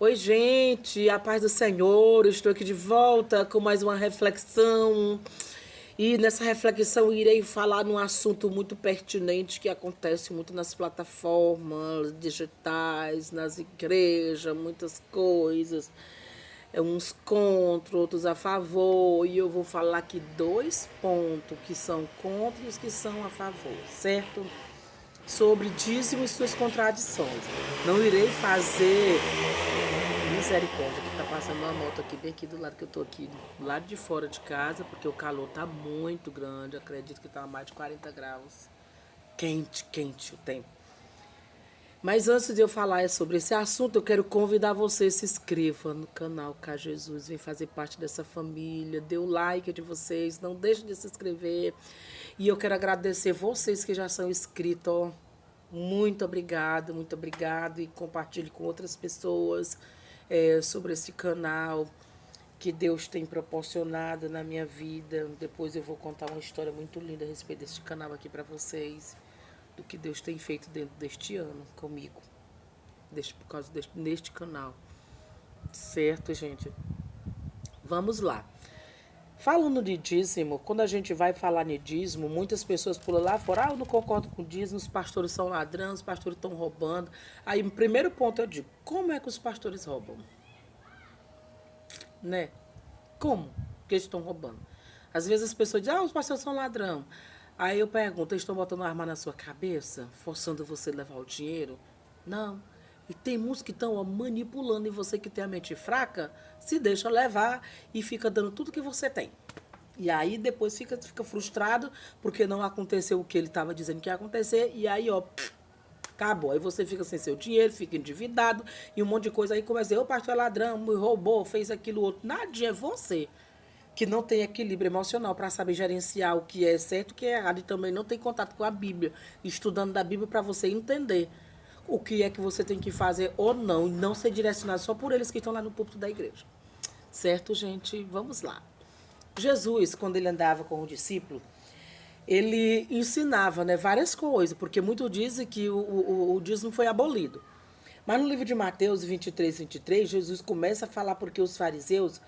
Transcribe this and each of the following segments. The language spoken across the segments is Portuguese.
Oi, gente, a paz do Senhor. Eu estou aqui de volta com mais uma reflexão. E nessa reflexão irei falar num assunto muito pertinente que acontece muito nas plataformas digitais, nas igrejas, muitas coisas. Uns contra, outros a favor. E eu vou falar aqui dois pontos que são contra e os que são a favor, certo? Sobre dízimo e suas contradições. Não irei fazer. Misericórdia, que tá passando uma moto aqui, bem aqui do lado que eu tô aqui, do lado de fora de casa, porque o calor tá muito grande, acredito que tá mais de 40 graus. Quente, quente o tempo. Mas antes de eu falar sobre esse assunto, eu quero convidar você, se inscreva no canal K Jesus, vem fazer parte dessa família, dê o like de vocês, não deixe de se inscrever. E eu quero agradecer vocês que já são inscritos, ó. Muito obrigado e compartilhe com outras pessoas sobre esse canal que Deus tem proporcionado na minha vida. Depois eu vou contar uma história muito linda a respeito deste canal aqui para vocês, do que Deus tem feito dentro deste ano comigo, por causa neste canal. Certo, gente? Vamos lá. Falando de dízimo, quando a gente vai falar de dízimo, muitas pessoas pulam lá fora, eu não concordo com dízimo, os pastores são ladrões, os pastores estão roubando. Aí, o primeiro ponto eu digo, como é que os pastores roubam? Né? Como que eles estão roubando? Às vezes as pessoas dizem, os pastores são ladrão. Aí eu pergunto, eles estão botando uma arma na sua cabeça, forçando você a levar o dinheiro? Não. E tem muitos que estão manipulando e você que tem a mente fraca, se deixa levar e fica dando tudo que você tem. E aí depois fica frustrado porque não aconteceu o que ele estava dizendo que ia acontecer. E aí, ó, acabou. Aí você fica sem seu dinheiro, fica endividado e um monte de coisa. Aí começa a dizer, o pastor é ladrão, me roubou, fez aquilo outro. Nadinha, é você que não tem equilíbrio emocional para saber gerenciar o que é certo e o que é errado. E também não tem contato com a Bíblia, estudando da Bíblia para você entender o que é que você tem que fazer ou não. E não ser direcionado só por eles que estão lá no púlpito da igreja. Certo, gente? Vamos lá. Jesus, quando ele andava com o discípulo, ele ensinava, né, várias coisas, porque muitos dizem que o dízimo foi abolido. Mas no livro de Mateus 23, Jesus começa a falar porque os fariseus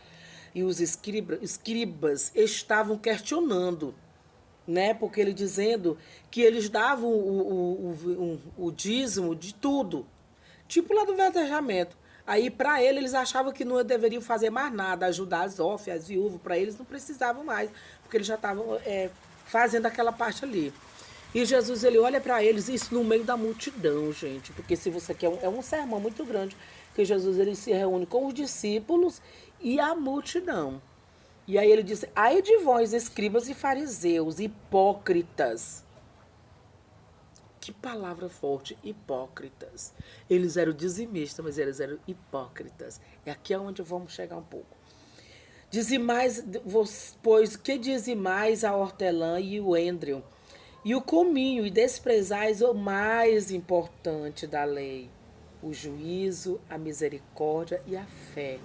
e os escribas estavam questionando, né? Porque ele dizendo que eles davam o dízimo de tudo, tipo lá do Velho Testamento. Aí, para ele, eles achavam que não deveriam fazer mais nada, ajudar as órfãs, as viúvas, para eles não precisavam mais, porque eles já estavam fazendo aquela parte ali. E Jesus, ele olha para eles, isso no meio da multidão, gente, porque se você quer, é um sermão muito grande, que Jesus, ele se reúne com os discípulos e a multidão. E aí ele diz, ai de vós, escribas e fariseus, hipócritas. Que palavra forte, hipócritas. Eles eram dizimistas, mas eles eram hipócritas. É aqui onde vamos chegar um pouco. Dizimais, pois que dizimais a hortelã e o endrel, e o cominho, e desprezais o mais importante da lei, o juízo, a misericórdia e a fé.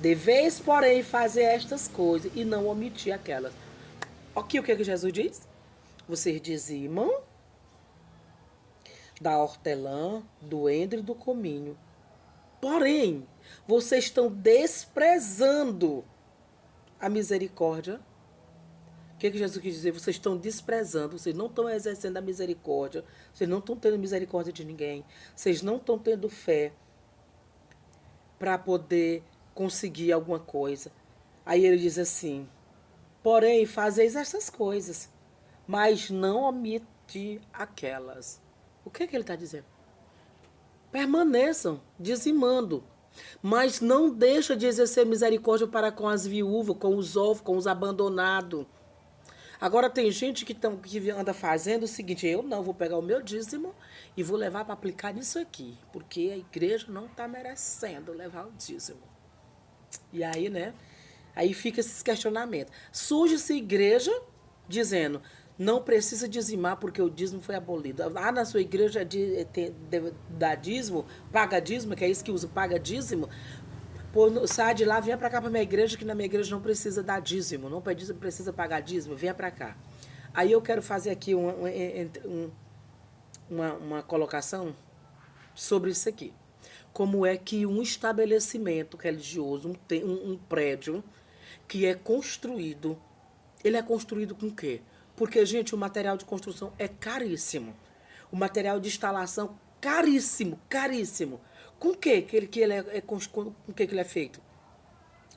Deveis, porém, fazer estas coisas e não omitir aquelas. Aqui o que, é que Jesus diz? Vocês dizimam da hortelã, do endro e do cominho. Porém, vocês estão desprezando a misericórdia. O que Jesus quis dizer? Vocês estão desprezando, vocês não estão exercendo a misericórdia, vocês não estão tendo misericórdia de ninguém, vocês não estão tendo fé para poder conseguir alguma coisa. Aí ele diz assim, porém, fazeis essas coisas, mas não omite aquelas. O que ele está dizendo? Permaneçam dizimando, mas não deixa de exercer misericórdia para com as viúvas, com os órfãos, com os abandonados. Agora tem gente que anda fazendo o seguinte, eu não, vou pegar o meu dízimo e vou levar para aplicar nisso aqui, porque a igreja não está merecendo levar o dízimo. E aí, né? Aí fica esses questionamentos. Surge-se igreja dizendo, não precisa dizimar porque o dízimo foi abolido. Ah, na sua igreja dá dízimo, paga dízimo, que é isso que usa, paga dízimo. Pô, sai de lá, venha para cá para minha igreja, que na minha igreja não precisa dar dízimo, não precisa pagar dízimo, venha para cá. Aí eu quero fazer aqui uma colocação sobre isso aqui. como é que um estabelecimento religioso, um prédio que é construído, ele é construído com o quê? Porque, gente, o material de construção é caríssimo. O material de instalação, caríssimo, caríssimo. Com o quê que ele com o que ele é feito?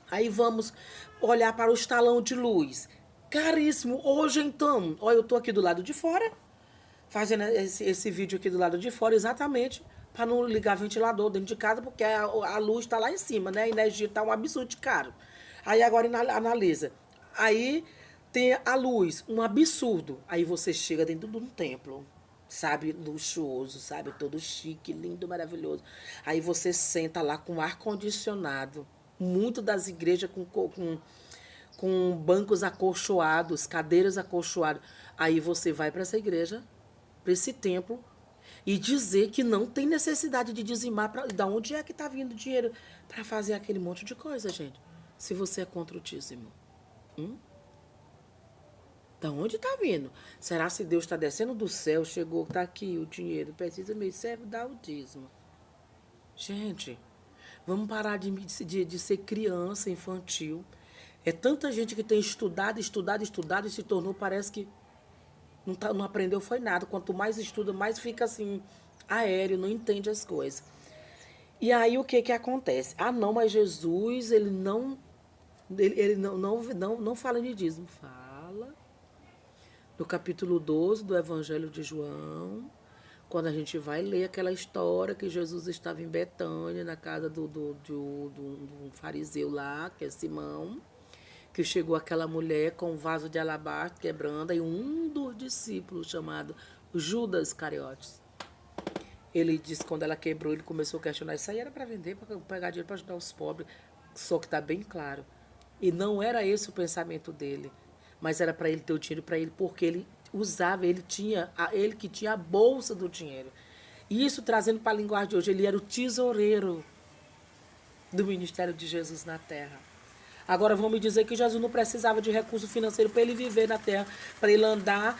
Aí vamos olhar para o estalão de luz. Caríssimo. Hoje, então, olha, eu estou aqui do lado de fora, fazendo esse vídeo aqui do lado de fora, exatamente para não ligar ventilador dentro de casa, porque a luz está lá em cima, né? A energia está um absurdo de caro. Aí agora analisa. Aí tem a luz, um absurdo. Aí você chega dentro de um templo, sabe, luxuoso, sabe, todo chique, lindo, maravilhoso. Aí você senta lá com ar-condicionado. Muito das igrejas com bancos acolchoados, cadeiras acolchoadas. Aí você vai para essa igreja, para esse templo, e dizer que não tem necessidade de dizimar. Da onde é que está vindo dinheiro para fazer aquele monte de coisa, gente? Se você é contra o dízimo. Da onde está vindo? Será se Deus está descendo do céu, chegou, está aqui o dinheiro, precisa me serve, dá o dízimo. Gente, vamos parar de ser criança infantil. É tanta gente que tem estudado e se tornou, parece que não aprendeu foi nada. Quanto mais estuda, mais fica assim, aéreo, não entende as coisas. E aí o que acontece? Ah, não, mas Jesus, ele não fala de dízimo. Fala no capítulo 12 do Evangelho de João, quando a gente vai ler aquela história que Jesus estava em Betânia, na casa do fariseu lá, que é Simão, que chegou aquela mulher com um vaso de alabastro quebrando, e um dos discípulos, chamado Judas Iscariotes, ele disse que quando ela quebrou, ele começou a questionar, isso aí era para vender, para pegar dinheiro para ajudar os pobres. Só que está bem claro. E não era esse o pensamento dele, mas era para ele ter o dinheiro para ele, porque ele usava, ele que tinha a bolsa do dinheiro. E isso, trazendo para a linguagem de hoje, ele era o tesoureiro do ministério de Jesus na terra. Agora vão me dizer que Jesus não precisava de recurso financeiro para ele viver na terra, para ele andar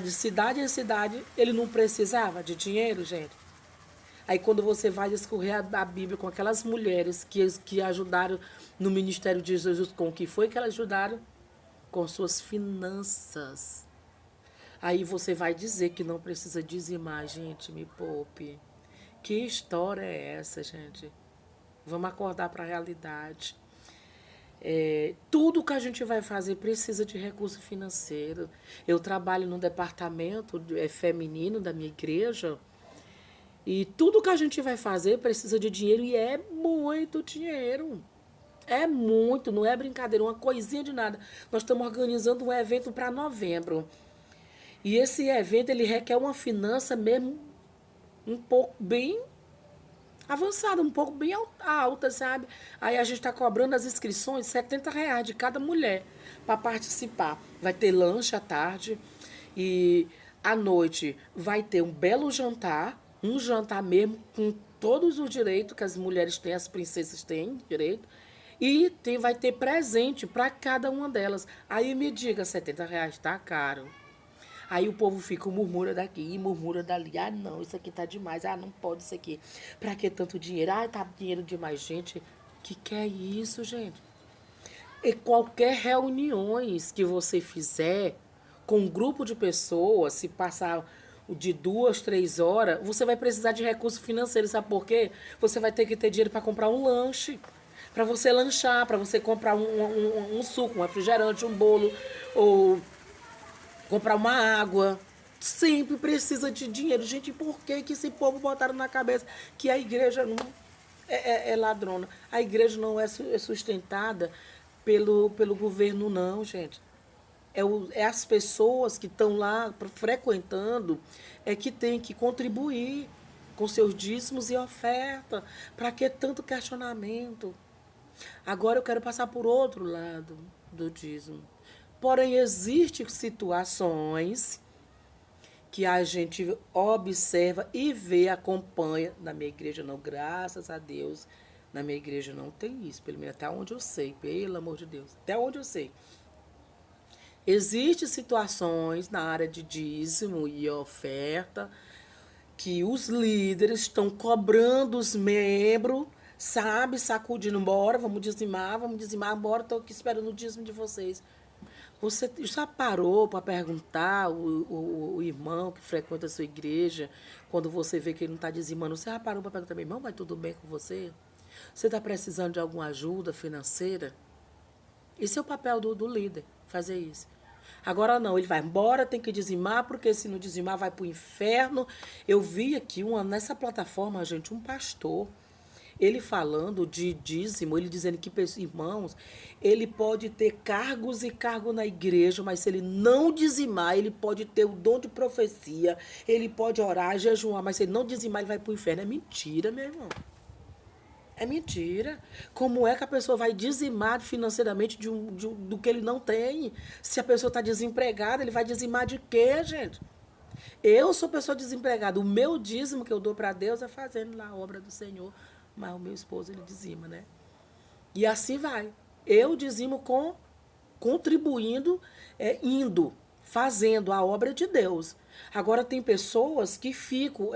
de cidade em cidade, ele não precisava de dinheiro, gente. Aí quando você vai discorrer a Bíblia com aquelas mulheres que ajudaram no ministério de Jesus, com o que foi que elas ajudaram? Com suas finanças. Aí você vai dizer que não precisa dizimar, gente, me poupe. Que história é essa, gente? Vamos acordar para a realidade. Tudo que a gente vai fazer precisa de recurso financeiro. Eu trabalho no departamento feminino da minha igreja e tudo que a gente vai fazer precisa de dinheiro e é muito dinheiro. É muito, não é brincadeira, uma coisinha de nada. Nós estamos organizando um evento para novembro. E esse evento ele requer uma finança mesmo um pouco bem avançada, um pouco bem alta, sabe? Aí a gente está cobrando as inscrições R$ 70 de cada mulher para participar. Vai ter lanche à tarde e à noite vai ter um belo jantar, um jantar mesmo com todos os direitos que as mulheres têm, as princesas têm direito. E vai ter presente para cada uma delas. Aí me diga, R$ 70 tá caro. Aí o povo fica, murmura daqui, murmura dali. Ah, não, isso aqui tá demais. Ah, não pode isso aqui. Pra que tanto dinheiro? Ah, tá dinheiro demais. Gente, que é isso, gente? E qualquer reuniões que você fizer com um grupo de pessoas, se passar de 2, 3 horas, você vai precisar de recurso financeiro. Sabe por quê? Você vai ter que ter dinheiro para comprar um lanche, para você lanchar, para você comprar um suco, um refrigerante, um bolo, ou comprar uma água. Sempre precisa de dinheiro. Gente, por que esse povo botaram na cabeça que a igreja não é ladrona? A igreja não é sustentada pelo governo, não, gente. É as pessoas que estão lá frequentando que tem que contribuir com seus dízimos e oferta. Para que tanto questionamento? Agora eu quero passar por outro lado do dízimo. Porém, existem situações que a gente observa e vê, acompanha. Na minha igreja não, graças a Deus, na minha igreja não tem isso, pelo menos até onde eu sei, pelo amor de Deus, até onde eu sei. Existem situações na área de dízimo e oferta que os líderes estão cobrando os membros, sabe, sacudindo, bora, vamos dizimar, bora, estou aqui esperando o dízimo de vocês. Você já parou para perguntar o irmão que frequenta a sua igreja, quando você vê que ele não está dizimando, você já parou para perguntar, meu irmão, vai tudo bem com você? Você está precisando de alguma ajuda financeira? Esse é o papel do líder, fazer isso. Agora não, ele vai embora, tem que dizimar, porque se não dizimar vai para o inferno. Eu vi aqui nessa plataforma, gente, um pastor, ele falando de dízimo, ele dizendo que, irmãos, ele pode ter cargos e cargo na igreja, mas se ele não dizimar, ele pode ter o dom de profecia, ele pode orar, jejuar, mas se ele não dizimar, ele vai para o inferno. É mentira, meu irmão. É mentira. Como é que a pessoa vai dizimar financeiramente do que ele não tem? Se a pessoa está desempregada, ele vai dizimar de quê, gente? Eu sou pessoa desempregada. O meu dízimo que eu dou para Deus é fazendo lá a obra do Senhor. Mas o meu esposo, ele dizima, né? E assim vai. Eu dizimo contribuindo, indo, fazendo a obra de Deus. Agora, tem pessoas que ficam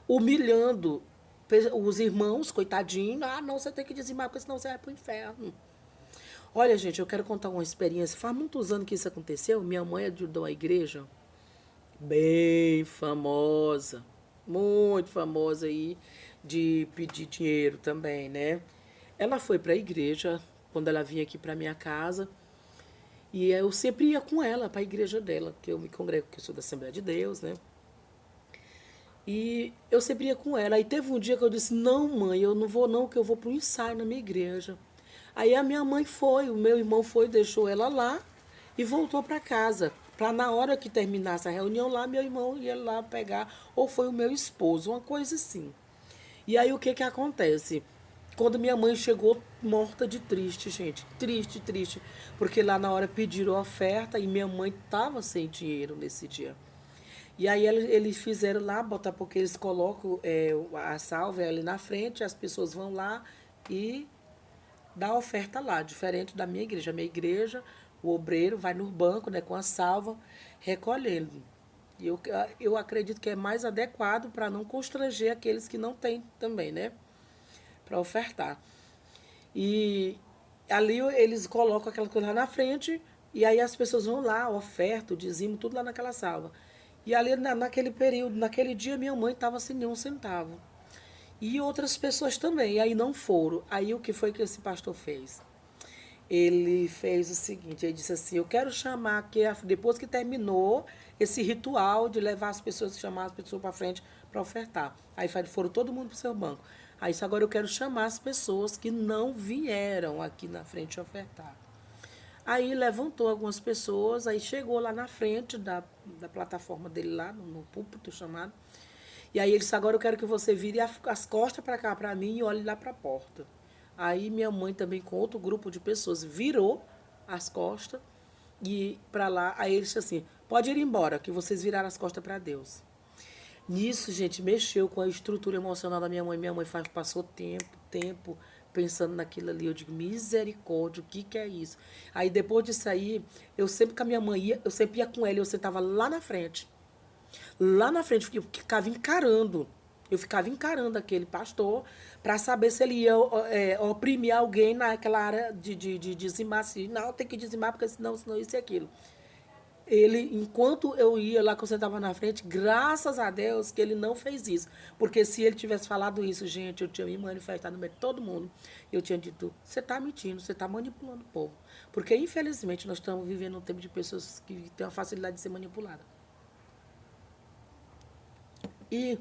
humilhando os irmãos, coitadinho. Ah, não, você tem que dizimar, porque senão você vai para o inferno. Olha, gente, eu quero contar uma experiência. Faz muitos anos que isso aconteceu. Minha mãe ajudou a igreja, bem famosa, muito famosa aí, de pedir dinheiro também, né? Ela foi para a igreja, quando ela vinha aqui para minha casa, e eu sempre ia com ela para a igreja dela, que eu me congrego, que eu sou da Assembleia de Deus, né? E eu sempre ia com ela. Aí teve um dia que eu disse, não, mãe, eu não vou não, que eu vou para um ensaio na minha igreja. Aí a minha mãe foi, o meu irmão foi, deixou ela lá e voltou para casa. Para na hora que terminasse a reunião lá, meu irmão ia lá pegar, ou foi o meu esposo, uma coisa assim. E aí o que que acontece? Quando minha mãe chegou morta de triste, gente, triste, triste, porque lá na hora pediram oferta e minha mãe estava sem dinheiro nesse dia. E aí eles fizeram lá, botar porque eles colocam a salva ali na frente, as pessoas vão lá e dá a oferta lá, diferente da minha igreja. A minha igreja, o obreiro vai no banco, né, com a salva, recolhendo. E eu acredito que é mais adequado para não constranger aqueles que não têm também, né? Para ofertar. E ali eles colocam aquela coisa lá na frente e aí as pessoas vão lá, oferta, o dizimo, tudo lá naquela salva. E ali naquele período, naquele dia, minha mãe estava sem nenhum centavo. E outras pessoas também, e aí não foram. Aí o que foi que esse pastor fez? Ele fez o seguinte, ele disse assim, eu quero chamar, que depois que terminou esse ritual de levar as pessoas, chamar as pessoas para frente para ofertar. Aí foram todo mundo para o seu banco. Aí isso agora eu quero chamar as pessoas que não vieram aqui na frente ofertar. Aí levantou algumas pessoas, aí chegou lá na frente da plataforma dele lá, no púlpito chamado. E aí ele disse, agora eu quero que você vire as costas para cá para mim e olhe lá para a porta. Aí minha mãe também com outro grupo de pessoas virou as costas e para lá. Aí ele disse assim, pode ir embora, que vocês viraram as costas para Deus. Nisso, gente, mexeu com a estrutura emocional da minha mãe. Minha mãe passou tempo pensando naquilo ali. Eu digo, misericórdia, o que é isso? Aí depois disso aí, eu sempre com a minha mãe ia, eu sempre ia com ela, eu sentava lá na frente. Lá na frente, eu ficava encarando. Eu ficava encarando aquele pastor para saber se ele ia oprimir alguém naquela área de dizimar. Assim, não, tem que dizimar, porque senão isso e aquilo. Ele, enquanto eu ia lá, que eu sentava na frente, graças a Deus que ele não fez isso. Porque se ele tivesse falado isso, gente, eu tinha me manifestado no meio de todo mundo. Eu tinha dito, você está mentindo, você está manipulando o povo. Porque, infelizmente, nós estamos vivendo um tempo de pessoas que têm a facilidade de ser manipuladas. E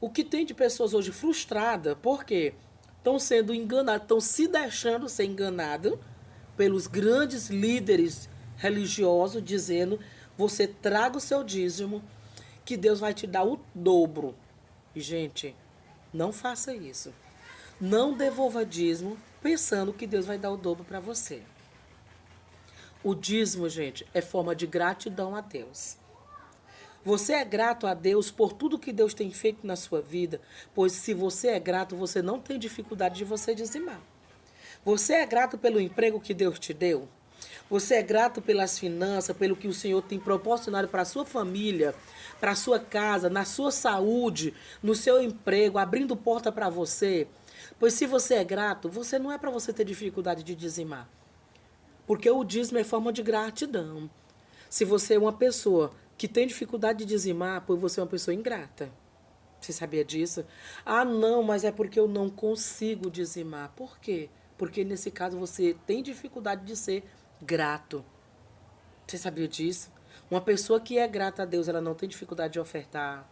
o que tem de pessoas hoje frustradas, porque estão sendo enganadas, estão se deixando ser enganadas pelos grandes líderes religiosos, dizendo, você traga o seu dízimo, que Deus vai te dar o dobro. E, gente, não faça isso. Não devolva dízimo pensando que Deus vai dar o dobro para você. O dízimo, gente, é forma de gratidão a Deus. Você é grato a Deus por tudo que Deus tem feito na sua vida, pois se você é grato, você não tem dificuldade de você dizimar. Você é grato pelo emprego que Deus te deu? Você é grato pelas finanças, pelo que o Senhor tem proporcionado para a sua família, para a sua casa, na sua saúde, no seu emprego, abrindo porta para você. Pois se você é grato, você não é para você ter dificuldade de dizimar. Porque o dízimo é forma de gratidão. Se você é uma pessoa que tem dificuldade de dizimar, pois você é uma pessoa ingrata. Você sabia disso? Ah, não, mas é porque eu não consigo dizimar. Por quê? Porque nesse caso você tem dificuldade de ser grato. Você sabia disso? Uma pessoa que é grata a Deus, ela não tem dificuldade de ofertar,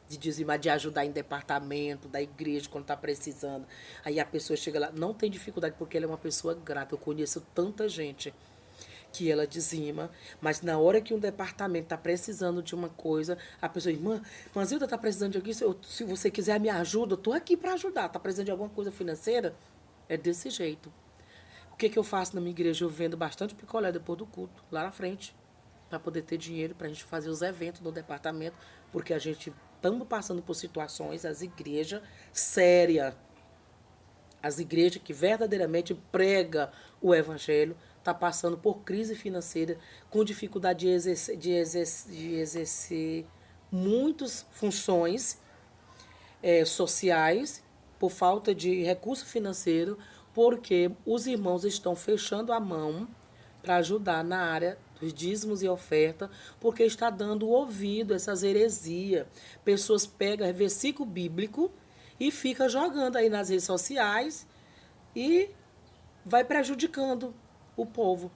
de dizimar, de ajudar em departamento, da igreja quando está precisando. Aí a pessoa chega lá, não tem dificuldade porque ela é uma pessoa grata. Eu conheço tanta gente que ela dizima, mas na hora que um departamento está precisando de uma coisa, a pessoa diz, Zilda está precisando de algo, se você quiser me ajuda, eu estou aqui para ajudar. Está precisando de alguma coisa financeira? É desse jeito. O que eu faço na minha igreja? Eu vendo bastante picolé depois do culto, lá na frente, para poder ter dinheiro para a gente fazer os eventos no departamento, porque a gente estamos passando por situações, as igrejas sérias, as igrejas que verdadeiramente pregam o evangelho, está passando por crise financeira, com dificuldade de exercer muitas funções sociais, por falta de recurso financeiro, porque os irmãos estão fechando a mão para ajudar na área dos dízimos e oferta, porque está dando ouvido a essas heresias. Pessoas pegam versículo bíblico e fica jogando aí nas redes sociais e vai prejudicando o povo.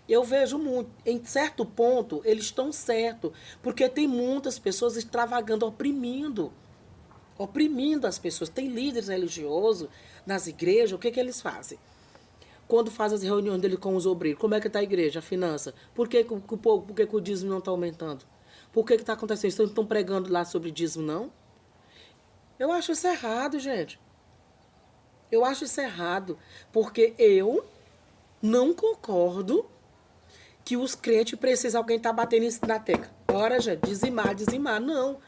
Eu vejo muito, em certo ponto, eles estão certos, porque tem muitas pessoas extravagando, oprimindo as pessoas. Tem líderes religiosos nas igrejas, o que eles fazem? Quando faz as reuniões dele com os obreiros, como é que está a igreja, a finança? Por que o dízimo não está aumentando? Por que está acontecendo? Vocês não estão pregando lá sobre dízimo, não? Eu acho isso errado, gente. Eu acho isso errado, porque eu não concordo que os crentes precisam alguém estar batendo isso na tecla. Ora, gente, dizimar. Não.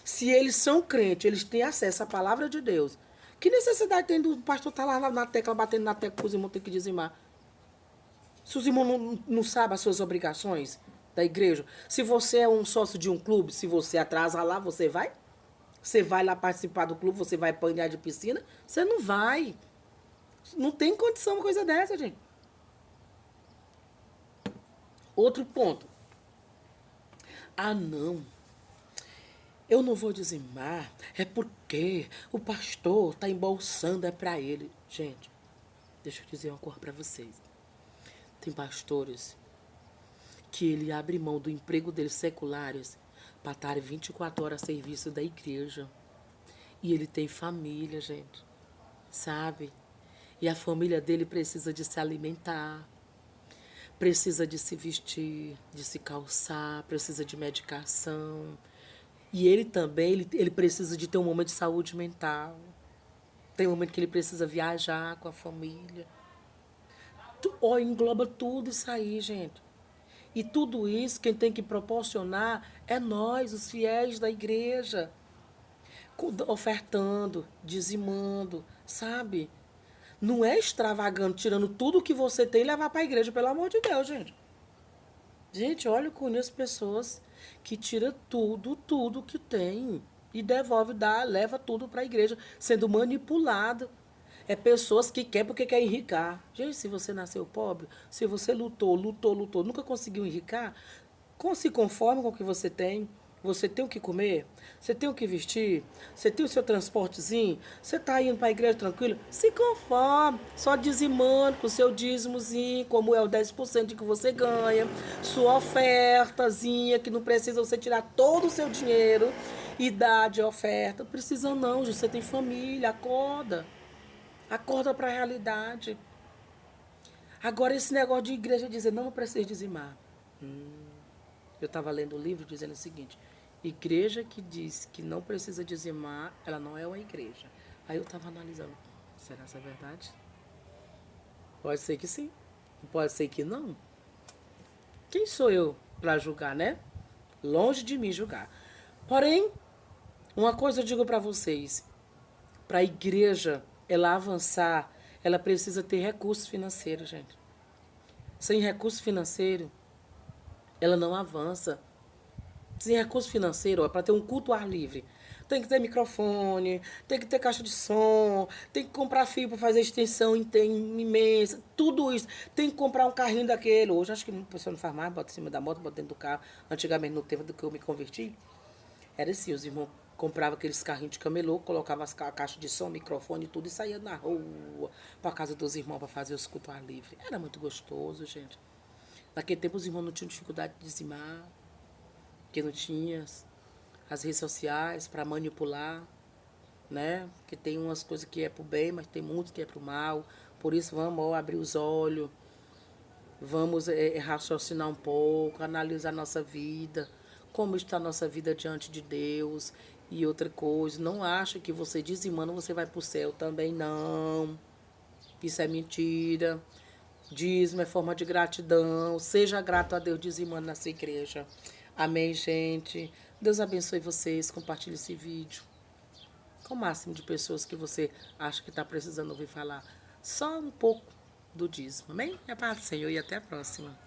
Se eles são crentes, eles têm acesso à palavra de Deus. Que necessidade tem do pastor estar lá na tecla, batendo na tecla, para os irmãos terem que dizimar? Se os irmãos não sabem as suas obrigações da igreja, se você é um sócio de um clube, se você atrasa lá, você vai? Você vai lá participar do clube, você vai apanhar de piscina? Você não vai. Não tem condição uma coisa dessa, gente. Outro ponto. Ah, não. Eu não vou dizimar, é porque o pastor está embolsando, é para ele. Gente, deixa eu dizer uma coisa para vocês. Tem pastores que ele abre mão do emprego deles seculares para estar 24 horas a serviço da igreja. E ele tem família, gente, sabe? E a família dele precisa de se alimentar, precisa de se vestir, de se calçar, precisa de medicação. E ele também, ele precisa de ter um momento de saúde mental. Tem um momento que ele precisa viajar com a família. Engloba tudo isso aí, gente. E tudo isso, quem tem que proporcionar é nós, os fiéis da igreja. Ofertando, dizimando, sabe? Não é extravagando, tirando tudo que você tem e levar para a igreja, pelo amor de Deus, gente. Gente, olha, eu conheço pessoas que tiram tudo que tem e devolve, leva tudo para a igreja, sendo manipulado. É pessoas que querem porque quer enricar. Gente, se você nasceu pobre, se você lutou, nunca conseguiu enricar, se conforme com o que você tem. Você tem o que comer, você tem o que vestir, você tem o seu transportezinho, você está indo para a igreja tranquilo, se conforme, só dizimando com o seu dízimozinho, como é o 10% que você ganha, sua ofertazinha, que não precisa você tirar todo o seu dinheiro e dar de oferta. Precisa não, gente, você tem família, acorda para a realidade. Agora esse negócio de igreja dizer, não precisa dizimar. Eu estava lendo um livro dizendo o seguinte, igreja que diz que não precisa dizimar, ela não é uma igreja. Aí eu estava analisando, será que isso é verdade? Pode ser que sim, pode ser que não. Quem sou eu para julgar, né? Longe de mim julgar. Porém, uma coisa eu digo para vocês, para a igreja ela avançar, ela precisa ter recursos financeiros, gente. Sem recurso financeiro, ela não avança. Sem recurso financeiro, para ter um culto ao ar livre, tem que ter microfone, tem que ter caixa de som, tem que comprar fio para fazer extensão imensa, tudo isso. Tem que comprar um carrinho daquele. Hoje acho que a pessoa não faz mais, bota em cima da moto, bota dentro do carro. Antigamente, no tempo do que eu me converti, era assim, os irmãos compravam aqueles carrinhos de camelô, colocavam a caixa de som, microfone e tudo, e saía na rua, para casa dos irmãos, para fazer os cultos ao ar livre. Era muito gostoso, gente. Naquele tempo os irmãos não tinham dificuldade de dizimar, porque não tinha as redes sociais para manipular, né? Porque tem umas coisas que é pro bem, mas tem muitas que é pro mal. Por isso vamos abrir os olhos, vamos raciocinar um pouco, analisar nossa vida, como está a nossa vida diante de Deus. E outra coisa, não acha que você dizimando você vai pro céu também, não. Isso é mentira. Dízimo é forma de gratidão. Seja grato a Deus dizimando na sua igreja. Amém, gente? Deus abençoe vocês. Compartilhe esse vídeo com o máximo de pessoas que você acha que está precisando ouvir falar. Só um pouco do dízimo. Amém? É para o Senhor e até a próxima.